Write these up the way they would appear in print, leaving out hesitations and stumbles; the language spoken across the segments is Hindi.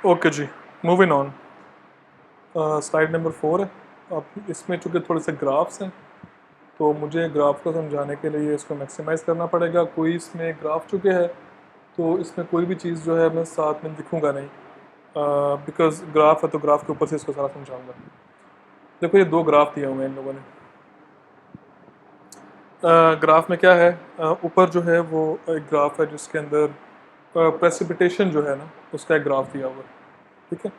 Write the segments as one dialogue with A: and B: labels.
A: ओके जी, मूविंग ऑन। स्लाइड नंबर 4 है। अब इसमें चूँकि थोड़े से ग्राफ्स हैं, तो मुझे ग्राफ को समझाने के लिए इसको मैक्सिमाइज़ करना पड़ेगा। कोई इसमें ग्राफ चुके है, तो इसमें कोई भी चीज़ जो है मैं साथ में लिखूँगा नहीं, बिकॉज़ ग्राफ है तो ग्राफ के ऊपर से इसको सारा समझाऊँगा। देखो, ये 2 ग्राफ दिए हुए हैं इन लोगों ने। ग्राफ में क्या है, ऊपर जो है वो एक ग्राफ है जिसके अंदर प्रेसिपिटेशन जो है ना, उसका एक ग्राफ दिया हुआ है, ठीक है।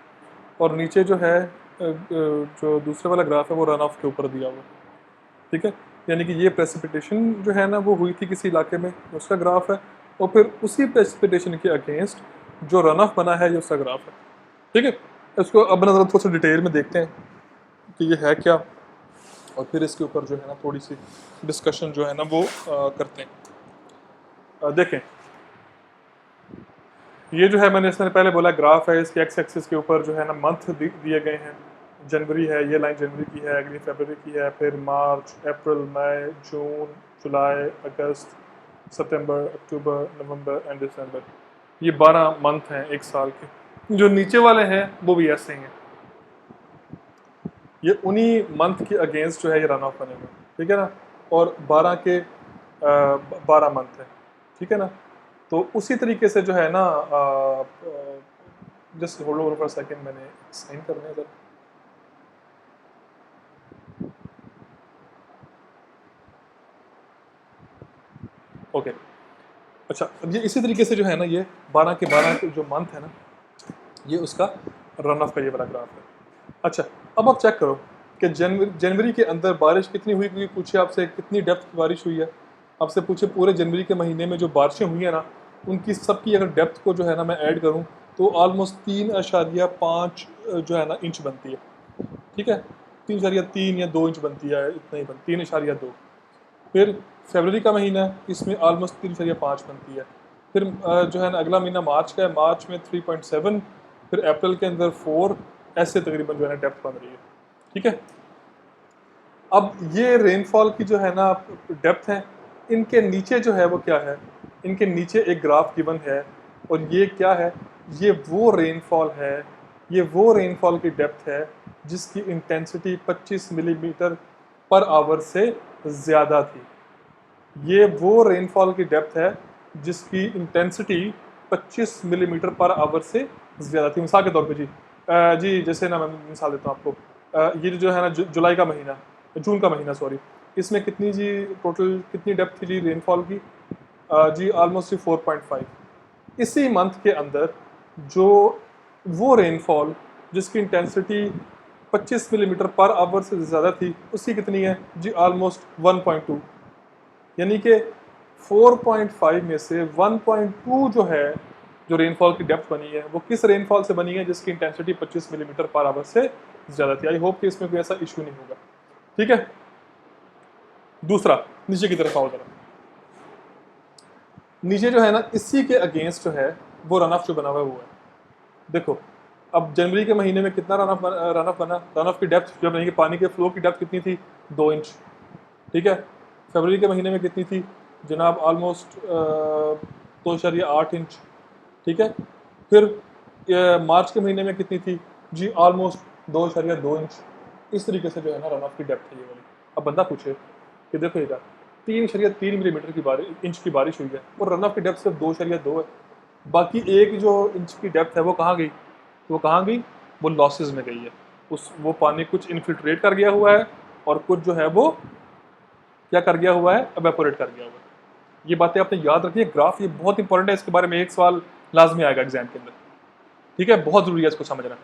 A: और नीचे जो है जो दूसरे वाला ग्राफ है वो रन ऑफ के ऊपर दिया हुआ है, ठीक है। यानी कि ये प्रेसिपिटेशन जो है ना वो हुई थी किसी इलाके में, उसका ग्राफ है। और फिर उसी प्रेसिपिटेशन के अगेंस्ट जो रन ऑफ बना है ये उसका ग्राफ है, ठीक है। इसको अब नजर थोड़ा सा डिटेल में देखते हैं कि ये है क्या, और फिर इसके ऊपर जो है ना थोड़ी सी डिस्कशन जो है ना वो करते हैं। देखें, ये जो है मैंने इसमें पहले बोला ग्राफ है, इसके एक्स एक्सिस के ऊपर जो है ना मंथ दिए गए हैं। जनवरी है, ये लाइन जनवरी की है, अगली फरवरी की है, फिर मार्च, अप्रैल, मई, जून, जुलाई, अगस्त, सितंबर, अक्टूबर, नवंबर एंड दिसंबर। ये 12 मंथ हैं एक साल के। जो नीचे वाले हैं वो भी ऐसे ही हैं। ये उन्हीं मंथ के अगेंस्ट जो है ये रन ऑफ बनेगा, ठीक है ना। और 12 के 12 मंथ है, ठीक है ना। तो उसी तरीके से जो है ना, just hold over for second, मैंने साइन करना है जरा। ओके, अच्छा, अब ये इसी तरीके से जो है ना ये 12 के 12 के जो मंथ है ना, ये उसका रन ऑफ का ये वाला ग्राफ है। अच्छा, अब आप चेक करो कि जनवरी के अंदर बारिश कितनी हुई, क्योंकि पूछे आपसे कितनी डेप्थ की बारिश हुई है। आपसे पूछे पूरे जनवरी के महीने में जो बारिशें हुई है ना, उनकी सबकी अगर डेप्थ को जो है ना मैं ऐड करूं तो ऑलमोस्ट 3.5 जो है ना इंच बनती है, ठीक है। 3.3 या 2 इंच बनती है, इतना ही 3.2। फिर फरवरी का महीना है, इसमें ऑलमोस्ट 3.5 बनती है। फिर जो है ना अगला महीना मार्च का है, मार्च में 3.7। फिर अप्रैल के अंदर 4। ऐसे तकरीबन जो है ना डेप्थ बन रही है, ठीक है। अब ये रेनफॉल की जो है ना डेप्थ है, इनके नीचे जो है वो क्या है, इनके नीचे एक ग्राफ गिवन है। और ये क्या है, ये वो रेनफॉल है, ये वो रेनफॉल की डेप्थ है जिसकी इंटेंसिटी 25 मिलीमीटर पर आवर से ज़्यादा थी। ये वो रेनफॉल की डेप्थ है जिसकी इंटेंसिटी 25 मिलीमीटर पर आवर से ज़्यादा थी। मिसाल के तौर पे जी, जी जैसे ना मैं मिसाल देता हूँ आपको। ये जो है ना जुलाई का महीना, जून का महीना सॉरी, इसमें कितनी जी टोटल कितनी डेप्थ थी जी रेनफॉल की, जी ऑलमोस्ट 4.5। इसी मंथ के अंदर जो वो रेनफॉल जिसकी इंटेंसिटी 25 मिलीमीटर पर आवर से ज़्यादा थी, उसकी कितनी है जी ऑलमोस्ट 1.2। यानी कि 4.5 में से 1.2 जो है, जो रेनफॉल की डेप्थ बनी है वो किस रेनफॉल से बनी है जिसकी इंटेंसिटी 25 मिलीमीटर पर आवर से ज़्यादा थी। आई होप कि इसमें कोई ऐसा इशू नहीं होगा, ठीक है। दूसरा, नीचे की तरफ आओ जरा। नीचे जो है ना इसी के अगेंस्ट जो है वो रन ऑफ जो बना हुआ है वो है। देखो, अब जनवरी के महीने में कितना रन ऑफ बना, रन ऑफ की डेप्थ जब नहीं कि पानी के फ्लो की डेप्थ कितनी थी, 2 इंच, ठीक है। फरवरी के महीने में कितनी थी जनाब, ऑलमोस्ट 2.8 इंच, ठीक है। फिर मार्च के महीने में कितनी थी जी, ऑलमोस्ट 2.2 इंच। इस तरीके से जो है ना रन ऑफ की डेप्थ है ये वाली। अब बंदा पूछे कि देखो ये 3.3 मिलीमीटर की बारिश, इंच की बारिश हुई है और रन ऑफ की डेप्थ सिर्फ 2.2 है। बाकी एक जो इंच की डेप्थ है वो कहाँ गई, तो वो कहाँ गई, वो लॉसेस में गई है। उस वो पानी कुछ इन्फिल्ट्रेट कर गया हुआ है और कुछ जो है वो क्या कर गया हुआ है, एवेपोरेट कर गया हुआ है। ये बातें आपने याद रखनी है। ग्राफ ये बहुत इंपॉर्टेंट है, इसके बारे में एक सवाल लाजमी आएगा एग्जाम के अंदर, ठीक है। बहुत जरूरी है इसको समझना।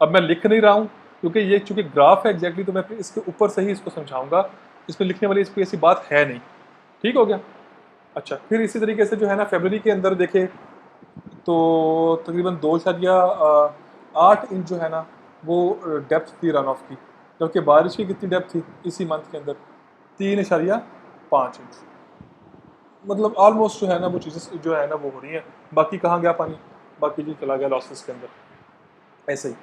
A: अब मैं लिख नहीं रहा हूँ क्योंकि ये चूंकि ग्राफ है एग्जैक्टली, तो मैं इसके ऊपर से ही इसको समझाऊंगा। इसमें लिखने वाली कोई ऐसी बात है नहीं, ठीक हो गया। अच्छा, फिर इसी तरीके से जो है ना फरवरी के अंदर देखे तो तकरीबन 2.8 इंच जो है ना वो डेप्थ थी रन ऑफ की, जबकि बारिश की कितनी डेप्थ थी इसी मंथ के अंदर, 3.5 इंच। मतलब ऑलमोस्ट जो है ना वो चीज़ें जो है ना वो हो रही हैं। बाकी कहाँ गया पानी, बाकी जी चला गया लॉसेस के अंदर, ऐसे ही।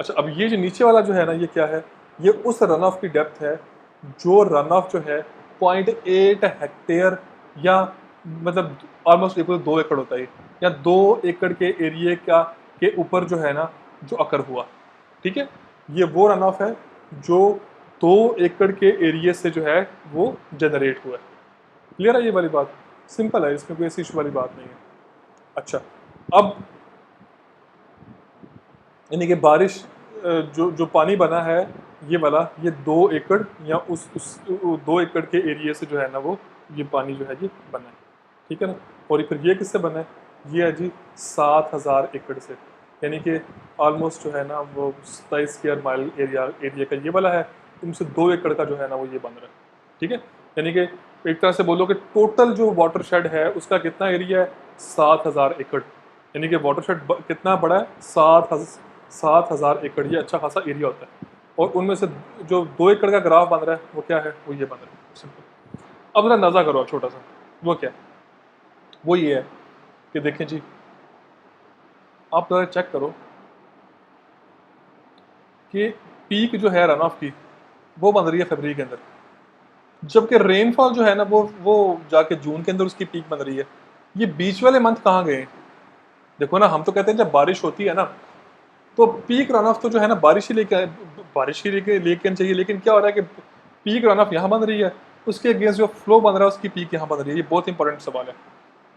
A: अच्छा, अब ये जो नीचे वाला जो है ना ये क्या है, ये उस रन ऑफ की डेप्थ है जो रन ऑफ जो है 0.8 हेक्टेयर, या मतलब ऑलमोस्ट 2 एकड़ होता है, या 2 एकड़ के एरिए का के ऊपर जो है ना जो अकर हुआ, ठीक है। ये वो रन ऑफ है जो 2 एकड़ के एरिया से जो है वो जनरेट हुआ है। क्लियर है ये वाली बात? सिंपल है, इसमें कोई ऐसी इशू वाली बात नहीं है। अच्छा, अब यानी कि बारिश जो जो पानी बना है ये वाला, ये 2 एकड़ या उस 2 एकड़ के एरिया से जो है ना वो ये पानी जो है ये बना है, ठीक है ना। और फिर ये किससे बना है? ये है जी 7000 एकड़ से, यानी कि ऑलमोस्ट जो है ना वो 27 स्क्वायर माइल एरिया का ये वाला है, इनसे 2 एकड़ का जो है ना वो ये बन रहा है, ठीक है। यानी कि एक तरह से बोलो कि टोटल जो वाटर शेड है उसका कितना एरिया है? 7000 एकड़। यानी कि वाटर शेड कितना बड़ा है? 7000 एकड़। ये अच्छा खासा एरिया होता है। और उनमें से जो 2 एकड़ का ग्राफ बन रहा है वो क्या है? वो ये बन रहा है, सिंपल। अब जरा अंदाजा करो छोटा सा, वो क्या है? वो ये है कि देखें जी, आप जरा चेक करो कि पीक जो है रन ऑफ की वो बन रही है फरवरी के अंदर, जबकि रेनफॉल जो है ना वो जाके जून के अंदर उसकी पीक बन रही है। ये बीच वाले मंथ कहाँ गए? देखो ना, हम तो कहते हैं जब बारिश होती है ना तो पीक रन ऑफ तो जो है ना बारिश ही बारिश ही लेके आनी चाहिए, लेकिन क्या हो रहा है कि पीक रन ऑफ यहाँ बन रही है, उसके अगेंस्ट जो फ्लो बन रहा है उसकी पीक यहाँ बन रही है। ये बहुत इंपॉर्टेंट सवाल है।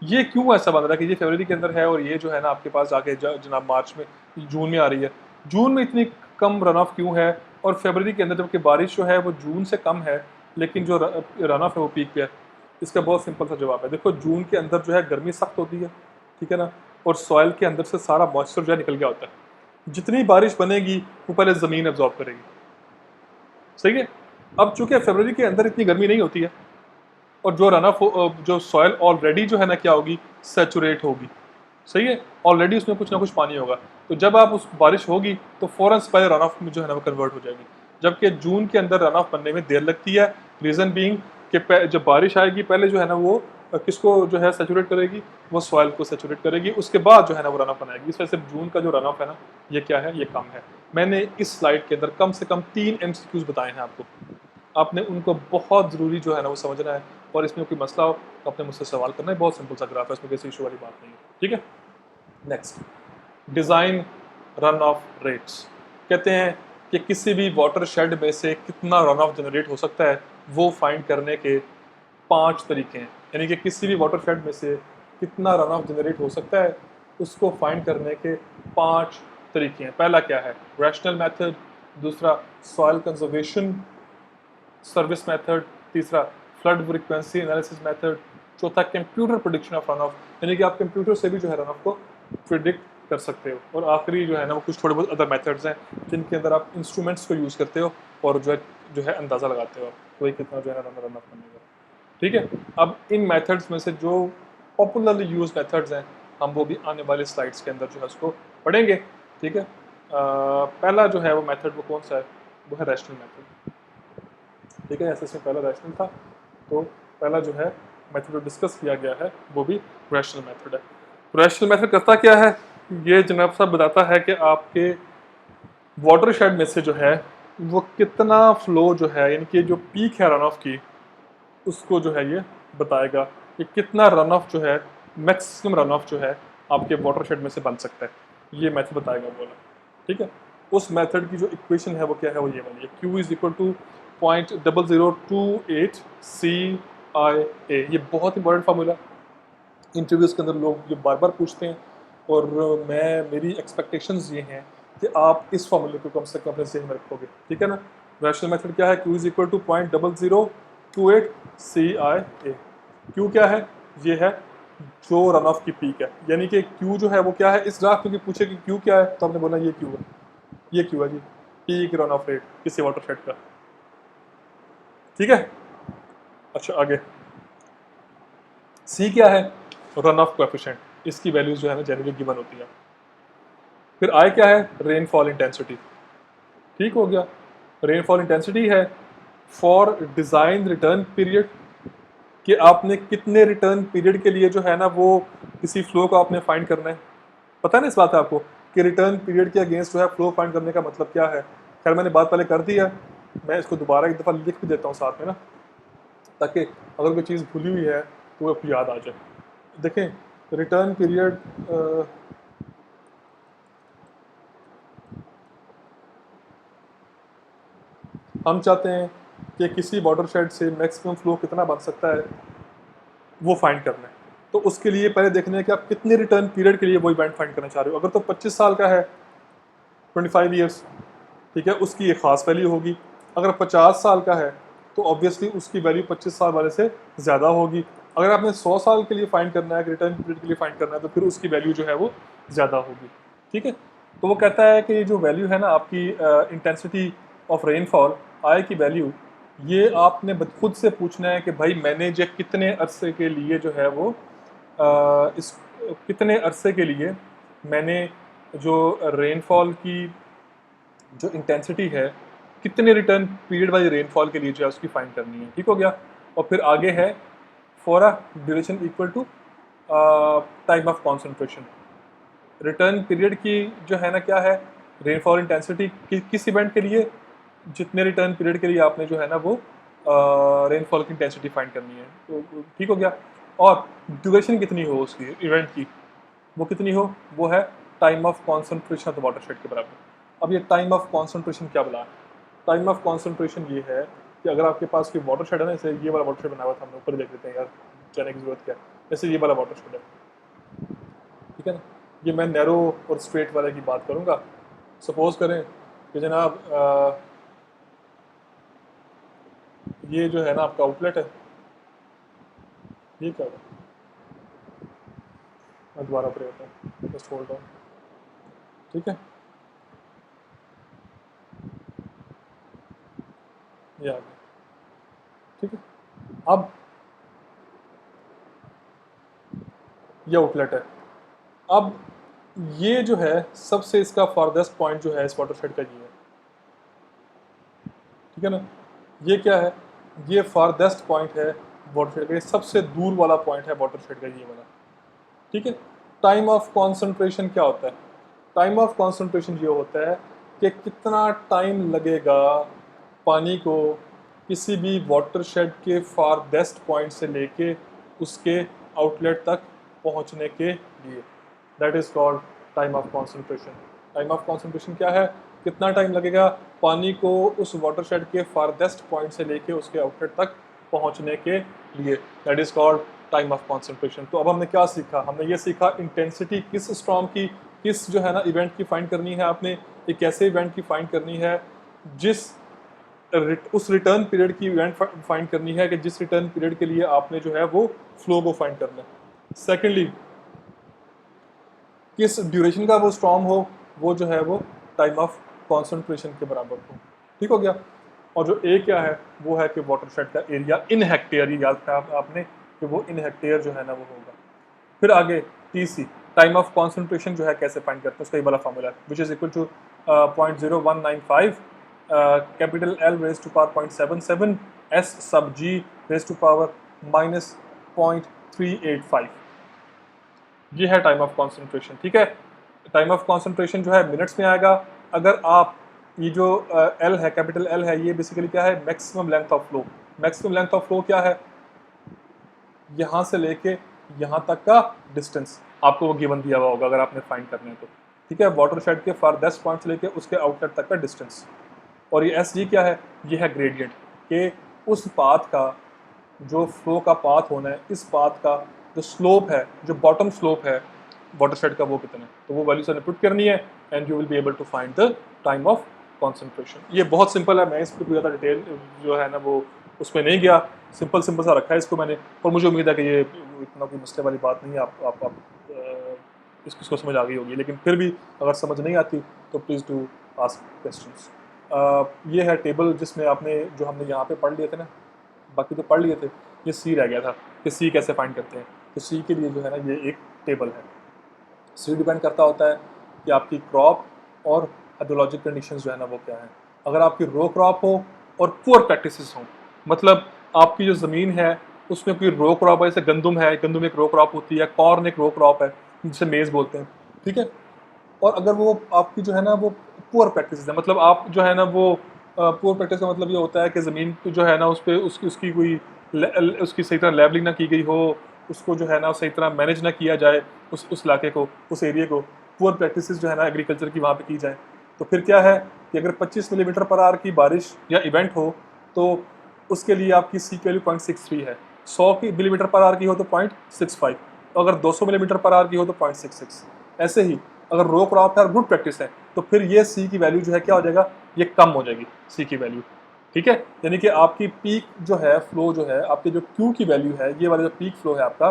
A: ये क्यों ऐसा बन रहा है कि ये फरवरी के अंदर है और ये जो है ना आपके पास जाके जनाब मार्च में जून में आ रही है? जून में इतनी कम रन ऑफ क्यों है और फरवरी के अंदर, जबकि बारिश जो है वो जून से कम है लेकिन जो रन ऑफ है वो पीक पे है? इसका बहुत सिंपल सा जवाब है। देखो, जून के अंदर जो है गर्मी सख्त होती है, ठीक है ना, और सॉइल के अंदर से सारा मॉइस्चर जो है निकल गया होता है। जितनी बारिश बनेगी वो पहले ज़मीन एब्जॉर्ब करेगी, सही है। अब चूंकि फरवरी के अंदर इतनी गर्मी नहीं होती है और जो रन ऑफ जो सॉइल ऑलरेडी जो है ना क्या होगी? सेचुरेट होगी, सही है। ऑलरेडी उसमें कुछ ना कुछ पानी होगा, तो जब आप उस बारिश होगी तो फ़ौरन से पहले रन ऑफ में जो है ना वो कन्वर्ट हो जाएगी। जबकि जून के अंदर रन ऑफ बनने में देर लगती है। रीज़न बीइंग कि जब बारिश आएगी पहले जो है ना वो किसको जो है सेचुरेट करेगी? वो सॉइल को सेचुरेट करेगी, उसके बाद जो है ना वो रन ऑफ बनाएगी। इस वजह से जून का जो रन ऑफ है ना ये क्या है? ये कम है। मैंने इस स्लाइड के अंदर कम से कम 3 MCQs बताए हैं आपको, आपने उनको बहुत ज़रूरी जो है ना वो समझना है। और इसमें कोई मसला हो तो आपने मुझसे सवाल करना है, बहुत सिंपल सा ग्राफ है, इसमें किसी इशू वाली बात नहीं है, ठीक है। Next, design run of rates. कहते हैं कि किसी भी वाटर शेड में से कितना रन ऑफ जनरेट हो सकता है वो फाइंड करने के 5 तरीके हैं। यानी कि किसी भी वाटर शेड में से कितना रन ऑफ जनरेट हो सकता है उसको फाइंड करने के 5 तरीके हैं। पहला क्या है? Rational method. दूसरा, सॉइल कंजर्वेशन सर्विस मेथड। तीसरा, फ्लड फ्रीक्वेंसी एनालिसिस मेथड। चौथा, computer prediction of run of, यानी कि आप कंप्यूटर से भी जो है रन ऑफ को प्रिडिक्ट कर सकते हो। और आखिरी जो है ना वो कुछ थोड़े बहुत अदर मेथड्स हैं जिनके अंदर आप इंस्ट्रूमेंट्स को यूज़ करते हो और जो है अंदाज़ा लगाते हो आप वही कितना जो है रन ऑफ करने का, ठीक है। अब इन मेथड्स में से जो पॉपुलरली यूज मेथड्स हैं हम वो भी आने वाले स्लाइड्स के अंदर जो है उसको पढ़ेंगे, ठीक है। पहला जो है वो मेथड वो कौन सा है? वो है रैशनल मेथड, ठीक है। ऐसे पहला रैशनल था, तो पहला जो है मेथड जो डिस्कस किया गया है वो भी रैशनल मेथड है। रैशनल मेथड करता क्या है? ये जनाब साहब बताता है कि आपके वाटर शेड में से जो है वो कितना फ्लो जो है, यानी कि जो पीक है रन ऑफ की उसको जो है ये बताएगा कि कितना रन ऑफ जो है, मैक्सिमम रन ऑफ जो है आपके वाटर शेड में से बन सकता है। ये मेथड बताएगा बोला, ठीक है। उस मेथड की जो इक्वेशन है वो क्या है? वो ये वाली है, Q is equal to 0.0028 CIA। ये बहुत इंपॉर्टेंट फार्मूला, इंटरव्यूज़ के अंदर लोग ये बार बार पूछते हैं और मेरी एक्सपेक्टेशंस ये हैं कि आप इस फार्मूले को कम से कम अपने जहन में रखोगे, ठीक है ना। रैशनल मेथड क्या है? Q is equal to 0.0028 CIA। Q क्या है? ये है जो रन ऑफ की पीक है, यानी कि Q जो है वो क्या है? इस ग्राफ में पूछे कि Q क्या है तो आपने बोला ये Q है, ये Q है जी, पीक रन ऑफ रेट किसी वाटर शेड का, ठीक है। अच्छा, आगे C क्या है? रन ऑफ कोएफिशिएंट, इसकी वैल्यूज जो है ना जनरली गिवन होती है। फिर I क्या है? रेनफॉल इंटेंसिटी, ठीक हो गया। रेनफॉल इंटेंसिटी है फॉर डिज़ाइन रिटर्न पीरियड, कि आपने कितने रिटर्न पीरियड के लिए जो है ना वो किसी फ्लो को आपने फाइंड करना है। पता नहीं इस बात है आपको कि रिटर्न पीरियड के अगेंस्ट जो है फ्लो फाइंड करने का मतलब क्या है? खैर मैंने बात पहले कर दी है, मैं इसको दोबारा एक दफ़ा लिख भी देता हूँ साथ में ना, ताकि अगर कोई चीज़ भूली हुई है तो वो आपको याद आ जाए। देखें, रिटर्न पीरियड हम चाहते हैं कि किसी वाटरशेड से मैक्सिमम फ्लो कितना बन सकता है वो फाइंड करना है। तो उसके लिए पहले देखना है कि आप कितने रिटर्न पीरियड के लिए वो इवेंट फाइंड करना चाह रहे हो। अगर तो 25 साल का है, 25 ईयर्स, ठीक है, उसकी एक ख़ास वैल्यू होगी। अगर 50 साल का है तो ऑब्वियसली उसकी वैल्यू 25 साल वाले से ज़्यादा होगी। अगर आपने 100 साल के लिए फाइंड करना है, रिटर्न पीरियड के लिए फाइंड करना है, तो फिर उसकी वैल्यू जो है वो ज़्यादा होगी। ठीक है, तो वो कहता है कि जो वैल्यू है ना आपकी इंटेंसिटी ऑफ रेनफॉल, आई की वैल्यू, ये आपने खुद से पूछना है कि भाई मैंने जो कितने अरसे के लिए जो है वो इस कितने अरसे के लिए मैंने जो रेनफॉल की जो इंटेंसिटी है, कितने रिटर्न पीरियड वाली रेनफॉल के लिए जो है उसकी फाइंड करनी है। ठीक हो गया। और फिर आगे है for a duration equal to time of concentration. Return period की जो है ना क्या है, रेनफॉल इंटेंसिटी किस इवेंट के लिए, जितने रिटर्न पीरियड के लिए आपने जो है ना वो रेनफॉल की इंटेंसिटी फाइंड करनी है। तो ठीक हो गया। और ड्यूरेशन कितनी हो उसकी इवेंट की, वो कितनी हो, वो है time of concentration of the watershed के बराबर। अब ये टाइम ऑफ कॉन्सेंट्रेशन क्या बोला? टाइम ऑफ कॉन्सेंट्रेशन ये है कि अगर आपके पास कोई वाटरशेड है ना, जैसे ये वाला वाटरशेड बना हुआ था, हमने ऊपर देख लेते हैं यार, जाने की जरूरत क्या है। जैसे ये वाला वाटरशेड है, ठीक है ना, ये मैं नैरो और स्ट्रेट वाले की बात करूँगा। सपोज करें कि जनाब ये जो है ना आपका आउटलेट है, ये क्या है, मैं दोबारा प्रे होता हूँ, जस्ट होल्ड ऑन। ठीक है, ये आ गया। ठीक है, अब ये आउटलेट है। अब ये जो है सबसे इसका फारदेस्ट पॉइंट जो है इस वाटरशेड का ये है। ठीक है ना, ये क्या है, ये फारदेस्ट पॉइंट है वाटरशेड का, ये सबसे दूर वाला पॉइंट है वाटरशेड का, ये वाला। ठीक है, टाइम ऑफ कॉन्सेंट्रेशन क्या होता है? टाइम ऑफ कॉन्सेंट्रेशन ये होता है कि कितना टाइम लगेगा पानी को किसी भी वाटरशेड के फारदेस्ट पॉइंट से लेके उसके आउटलेट तक पहुंचने के लिए। That is called time of concentration. Time of concentration क्या है, कितना टाइम लगेगा पानी को उस वाटरशेड के फारदेस्ट पॉइंट से लेके उसके आउटलेट तक पहुंचने के लिए। That is called time of concentration. तो अब हमने क्या सीखा? हमने ये सीखा इंटेंसिटी किस स्टॉर्म की, किस जो है ना इवेंट की फाइंड करनी है आपने, एक ऐसे इवेंट की फाइंड करनी है जिस उस रिटर्न पीरियड की इवेंट फाइंड करनी है कि जिस रिटर्न पीरियड के लिए आपने जो है वो फ्लो को फाइंड करना है। सेकेंडली, किस ड्यूरेशन का वो स्टॉर्म हो, वो जो है वो टाइम ऑफ कॉन्सेंट्रेशन के बराबर हो। ठीक हो गया। और जो ए क्या है, वो है कि वाटरशेड का एरिया इन हेक्टेयर, ये याद रखा आपने कि वो इन हेक्टेयर जो है ना वो होगा। फिर आगे टीसी, टाइम ऑफ कॉन्सेंट्रेशन जो है कैसे फाइंड करते हैं, उसका ये वाला फार्मूला है, which is equal to 0.0195 capital L raise to power 0.77 S sub G raise to power -0.385। ये है टाइम ऑफ कॉन्सेंट्रेशन। ठीक है, टाइम ऑफ कॉन्सेंट्रेशन जो है मिनट्स में आएगा। अगर आप ये जो L है, कैपिटल L है, ये बेसिकली क्या है, maximum length of flow. Maximum length of flow क्या है, यहाँ से लेके यहाँ तक का डिस्टेंस आपको वो गिवन दिया हुआ होगा अगर आपने फाइंड करना है तो। ठीक है, वाटरशेड के फारदेस्ट पॉइंट से लेके उसके आउटलेट तक का डिस्टेंस। और ये एस जी क्या है, ये है ग्रेडियंट कि उस पाथ का जो फ्लो का पाथ होना है, इस पाथ का जो स्लोप है, जो बॉटम स्लोप है वाटरशेड का, वो कितना है, तो वो वैल्यू से पुट करनी है and you will be able to find the time of concentration. ये बहुत सिंपल है, मैं इस पर ज़्यादा डिटेल जो है ना वो उसमें नहीं गया, सिंपल सा रखा है इसको मैंने। और मुझे उम्मीद है कि ये इतना कोई मसले वाली बात नहीं है, आप इसको समझ आ गई होगी। लेकिन फिर भी अगर समझ नहीं आती तो प्लीज़ डू आस्क क्वेश्चंस। ये है टेबल जिसमें आपने जो हमने यहाँ पे पढ़ लिए थे ना, बाकी तो पढ़ लिए थे, ये सी रह गया था कि सी कैसे फाइंड करते हैं। तो सी के लिए जो है ना ये एक टेबल है। सी डिपेंड करता होता है कि आपकी क्रॉप और हाइड्रोलॉजिक कंडीशंस जो है ना वो क्या है। अगर आपकी रो क्रॉप हो और पुअर प्रैक्टिसेस हों, मतलब आपकी जो ज़मीन है उसमें कोई रो क्रॉप है, जैसे गंदम है, गंदम एक रो क्रॉप होती है, कॉर्न एक रो क्रॉप है जिसे मेज़ बोलते हैं। ठीक है, और अगर वो आपकी जो है ना वो पुअर प्रैक्टिस है, मतलब आप जो है ना वो पुअर प्रैक्टिस का मतलब ये होता है कि ज़मीन जो है ना उस पर उसकी कोई उसकी सही तरह लेबलिंग ना की गई हो, उसको जो है ना सही तरह मैनेज ना किया जाए, उस इलाके को, उस एरिया को। पुअर प्रैक्टिस जो है ना एग्रीकल्चर की वहाँ पे की जाए। तो फिर क्या है कि अगर 25 मिलीमीटर पर आवर की बारिश या इवेंट हो तो उसके लिए आपकी सी की वैल्यू 0.63 है। 100 की मिलीमीटर पर आवर की हो तो 0.65, अगर 200 मिलीमीटर पर आवर की हो तो 0.66। ऐसे ही अगर रो क्रॉप है और गुड प्रैक्टिस है तो फिर ये सी की वैल्यू जो है क्या हो जाएगा, ये कम हो जाएगी सी की वैल्यू। ठीक है, यानी कि आपकी पीक जो है फ्लो जो है, आपके जो क्यू की वैल्यू है, ये वाला जो पीक फ्लो है आपका,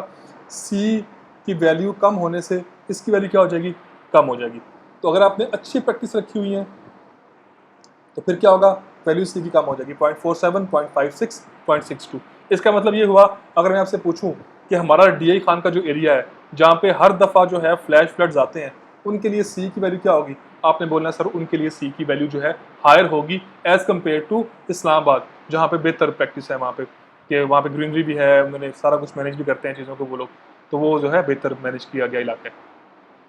A: सी की वैल्यू कम होने से इसकी वैल्यू क्या हो जाएगी, कम हो जाएगी। तो अगर आपने अच्छी प्रैक्टिस रखी हुई है तो फिर क्या होगा, वैल्यू सी की कम हो जाएगी, 0.47, 0.56, 0.62। इसका मतलब ये हुआ, अगर मैं आपसे पूछूं कि हमारा डीआई खान का जो एरिया है जहाँ पे हर दफ़ा जो है फ्लैश फ्लड्स आते हैं, उनके लिए सी की वैल्यू क्या होगी, आपने बोलना सर उनके लिए सी की वैल्यू जो है हायर होगी एज़ कम्पेयर टू इस्लामाबाद, जहाँ पे बेहतर प्रैक्टिस है, वहाँ पे कि वहाँ पे ग्रीनरी भी है, उन्होंने सारा कुछ मैनेज भी करते हैं चीज़ों को वो लोग, तो वो जो है बेहतर मैनेज किया गया इलाका है।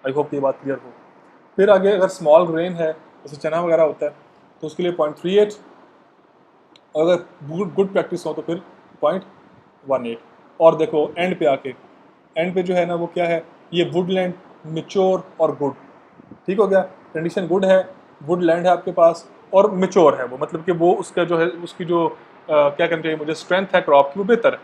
A: आई होप ये बात क्लियर हो। फिर आगे अगर स्मॉल ग्रेन है जैसे चना वगैरह होता है तो उसके लिए 0.38, और अगर गुड प्रैक्टिस हो तो फिर 0.18। और देखो एंड पे आके, एंड पे जो है ना वो क्या है, ये वुडलैंड मिच्योर और गुड, ठीक हो गया, कंडीशन गुड है, वुडलैंड है आपके पास और मिच्योर है वो, मतलब कि वो उसका जो है उसकी जो क्या कहना चाहिए मुझे, स्ट्रेंथ है क्रॉप की वो बेहतर है,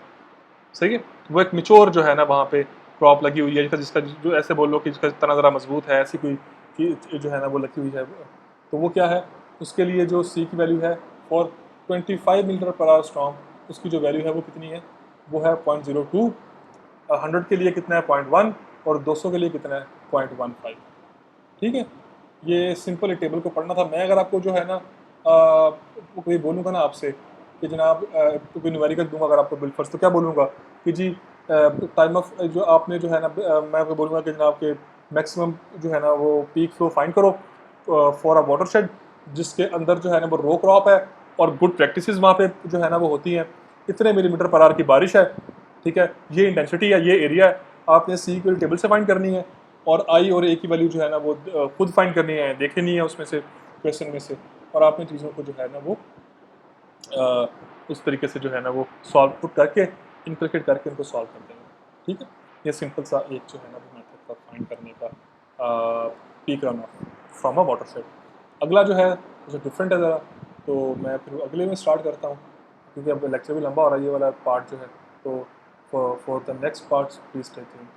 A: सही है। वो एक मिच्योर जो है ना वहाँ पे क्रॉप लगी हुई है, जिसका जिसका जो ऐसे बोल लो कि जिसका तना ज़रा मजबूत है, ऐसी कोई चीज़ जो है ना वो लगी हुई है, तो वो क्या है, उसके लिए जो सी की वैल्यू है for 25 meter per hour storm, उसकी जो वैल्यू है वो कितनी है, वो है 0.02, 100 के लिए कितना है 0.1, और 200 के लिए कितना है 0.15। ठीक है, ये सिंपल टेबल को पढ़ना था। मैं अगर आपको जो है ना कोई बोलूँगा ना आपसे कि जनाब कोई न्यूमेरिकल दूंगा अगर आपको बिलफर्स, तो क्या बोलूँगा कि जी टाइम ऑफ जो आपने जो है ना मैं आपको बोलूँगा कि जनाब के मैक्सिमम जो है ना वो पीक फ्लो फाइंड करो फॉर अ वाटर शेड जिसके अंदर जो है ना वो रो क्रॉप है और गुड प्रैक्टिसेस वहाँ पे जो है ना वो होती हैं, इतने मिलीमीटर पर आवर की बारिश है, ठीक है, ये इंटेंसिटी है, ये एरिया है, आपने सी की टेबल से फाइंड करनी है, और आई और ए की वैल्यू जो है ना वो खुद फाइंड करनी है, देखनी है उसमें से क्वेश्चन में से, और आपने चीज़ों को जो है ना वो उस तरीके से जो है ना वो सॉल्व पुट करके इंप्लिकेट करके उनको सॉल्व कर देंगे। ठीक है, ये सिंपल सा एक जो है ना वो मेथड था फाइंड करने का peak run of from a water set. अगला जो है जो डिफरेंट है ज़रा, तो मैं फिर अगले में स्टार्ट करता हूँ क्योंकि अब लेक्चर भी लंबा हो रहा है ये वाला पार्ट जो है, तो for the next parts please stay tuned.